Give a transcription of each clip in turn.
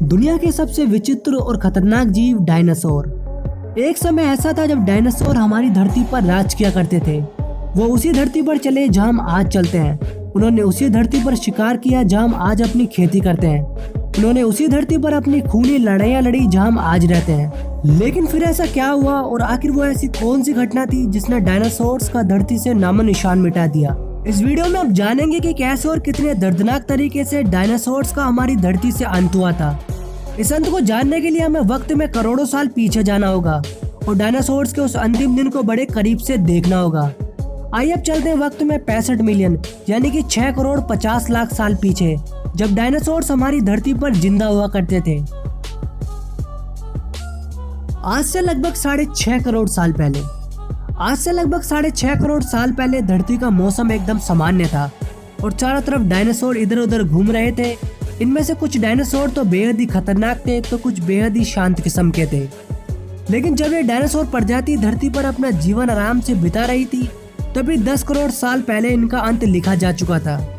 दुनिया के सबसे विचित्र और खतरनाक जीव डायनासोर। एक समय ऐसा था जब डायनासोर हमारी धरती पर राज किया करते थे। वो उसी धरती पर चले जहां हम आज चलते हैं। उन्होंने उसी धरती पर शिकार किया जहां हम आज अपनी खेती करते हैं। उन्होंने उसी धरती पर अपनी खूनी लड़ाइयाँ लड़ी जहां हम आज रहते हैं। लेकिन फिर ऐसा क्या हुआ और आखिर वो ऐसी कौन सी घटना थी जिसने डायनासोर्स का धरती से नामो निशान मिटा दिया। इस वीडियो में आप जानेंगे कि कैसे और कितने दर्दनाक तरीके से डायनासोर्स का हमारी धरती से अंत हुआ था। इस अंत को जानने के लिए हमें वक्त में करोड़ों साल पीछे जाना होगा और डायनासोर्स के उस अंतिम दिन को बड़े करीब से देखना होगा। आइए अब चलते हैं वक्त में 65 मिलियन यानी कि 6 करोड़ 50 लाख साल पीछे, जब डायनासोर्स हमारी धरती पर जिंदा हुआ करते थे। आज से लगभग 6.5 करोड़ साल पहले धरती का मौसम एकदम सामान्य था और चारों तरफ डायनासोर इधर उधर घूम रहे थे। इनमें से कुछ डायनासोर तो बेहद ही खतरनाक थे तो कुछ बेहद ही शांत किस्म के थे। लेकिन जब ये डायनासोर प्रजाति धरती पर अपना जीवन आराम से बिता रही थी, तभी 10 करोड़ साल पहले इनका अंत लिखा जा चुका था।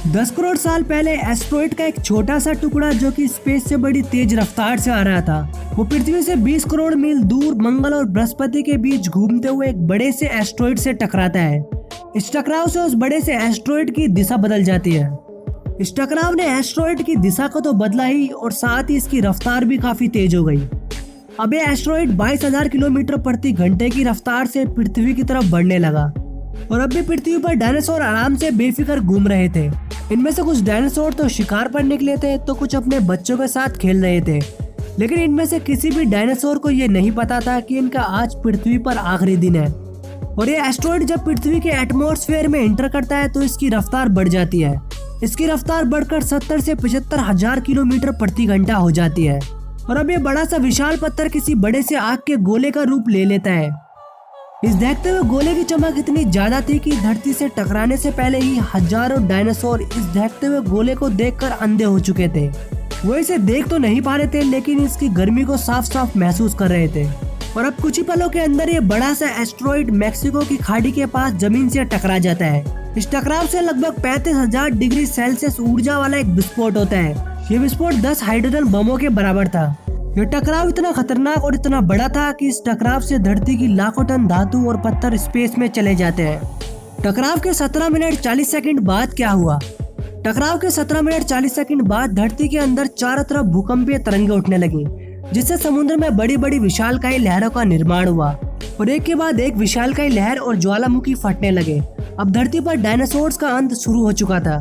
10 करोड़ साल पहले एस्ट्रॉइड का एक छोटा सा टुकड़ा जो कि स्पेस से बड़ी तेज रफ्तार से आ रहा था, वो पृथ्वी से 20 करोड़ मील दूर मंगल और बृहस्पति के बीच घूमते हुए एक बड़े से एस्ट्रॉइड से टकराता है। इस टकराव से उस बड़े से एस्ट्रॉइड की दिशा बदल जाती है। इस टकराव ने एस्ट्रॉइड की दिशा को तो बदला ही और साथ ही इसकी रफ्तार भी काफी तेज हो गई। अब ये एस्ट्रॉइड 22,000 किलोमीटर प्रति घंटे की रफ्तार से पृथ्वी की तरफ बढ़ने लगा और अब भी पृथ्वी पर डायनासोर आराम से बेफिक्र घूम रहे थे। इनमें से कुछ डायनासोर तो शिकार पर निकले थे तो कुछ अपने बच्चों के साथ खेल रहे थे। लेकिन इनमें से किसी भी डायनासोर को ये नहीं पता था कि इनका आज पृथ्वी पर आखिरी दिन है और ये एस्ट्रॉइड जब पृथ्वी के एटमॉस्फेयर में एंटर करता है तो इसकी रफ्तार बढ़ जाती है। इसकी रफ्तार बढ़कर 70 से 75 हजार किलोमीटर प्रति घंटा हो जाती है और अब ये बड़ा सा विशाल पत्थर किसी बड़े से आग के गोले का रूप ले लेता है। इस देखते हुए गोले की चमक इतनी ज्यादा थी कि धरती से टकराने से पहले ही हजारों डायनासोर इस देखते हुए गोले को देखकर अंधे हो चुके थे। वो इसे देख तो नहीं पा रहे थे लेकिन इसकी गर्मी को साफ साफ महसूस कर रहे थे। और अब कुछ ही पलों के अंदर ये बड़ा सा एस्ट्रॉइड मैक्सिको की खाड़ी के पास जमीन से टकरा जाता है। इस टकराव से लगभग 35,000 डिग्री सेल्सियस ऊर्जा वाला एक विस्फोट होता है। ये विस्फोट 10 हाइड्रोजन बमों के बराबर था। यह टकराव इतना खतरनाक और इतना बड़ा था कि इस टकराव से धरती की लाखों टन धातु और पत्थर स्पेस में चले जाते हैं। टकराव के 17 मिनट 40 सेकंड बाद क्या हुआ? टकराव के 17 मिनट 40 सेकंड बाद धरती के अंदर चारों तरफ भूकंपीय तरंगें उठने लगी, जिससे समुद्र में बड़ी बड़ी विशालकाय लहरों का निर्माण हुआ और एक के बाद एक विशालकाय लहर और ज्वालामुखी फटने लगे। अब धरती पर डायनासोर्स का अंत शुरू हो चुका था।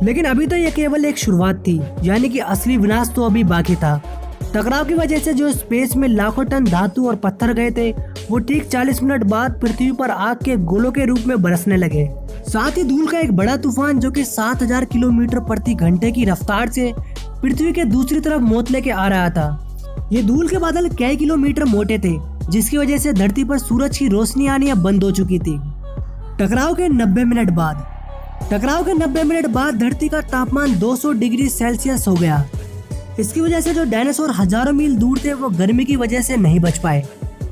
लेकिन अभी तो यह केवल एक शुरुआत थी, यानी कि असली विनाश तो अभी बाकी था। टकराव की वजह से जो स्पेस में लाखों टन धातु और पत्थर गए थे, वो ठीक 40 मिनट बाद पृथ्वी पर आग के गोलों के रूप में बरसने लगे। साथ ही धूल का एक बड़ा तूफान जो कि 7,000 किलोमीटर प्रति घंटे की रफ्तार से पृथ्वी के दूसरी तरफ मौत लेके आ रहा था। ये धूल के बादल कई किलोमीटर मोटे थे, जिसकी वजह से धरती पर सूरज की रोशनी आनी अब बंद हो चुकी थी। टकराव के 90 मिनट बाद धरती का तापमान 200 डिग्री सेल्सियस हो गया। इसकी वजह से जो डायनासोर हजारों मील दूर थे वो गर्मी की वजह से नहीं बच पाए।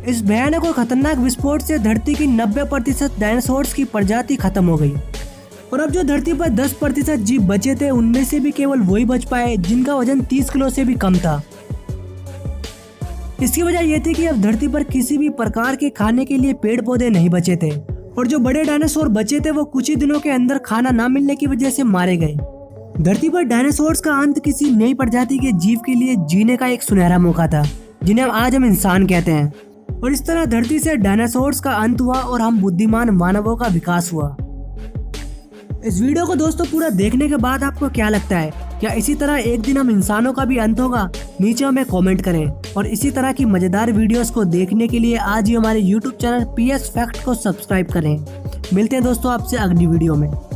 इस भयानक और खतरनाक विस्फोट से धरती की 90% डायनासोर्स की प्रजाति खत्म हो गई और अब जो धरती पर 10% जीव बचे थे उनमें से भी केवल वही बच पाए जिनका वजन 30 किलो से भी कम था। इसकी वजह यह थी कि अब धरती पर किसी भी प्रकार के खाने के लिए पेड़ पौधे नहीं बचे थे और जो बड़े डायनासोर बचे थे वो कुछ ही दिनों के अंदर खाना ना मिलने की वजह से मारे गए। धरती पर डायनासोर्स का अंत किसी नई प्रजाति के जीव के लिए जीने का एक सुनहरा मौका था, जिन्हें आज हम इंसान कहते हैं। और इस तरह धरती से डायनासोर्स का अंत हुआ और हम बुद्धिमान मानवों का विकास हुआ। इस वीडियो को दोस्तों पूरा देखने के बाद आपको क्या लगता है? क्या इसी तरह एक दिन हम इंसानों का भी अंत होगा? नीचे हमें कमेंट करें और इसी तरह की मजेदार वीडियोस को देखने के लिए आज ही हमारे YouTube चैनल PS फैक्ट को सब्सक्राइब करें। मिलते हैं दोस्तों आपसे अगली वीडियो में।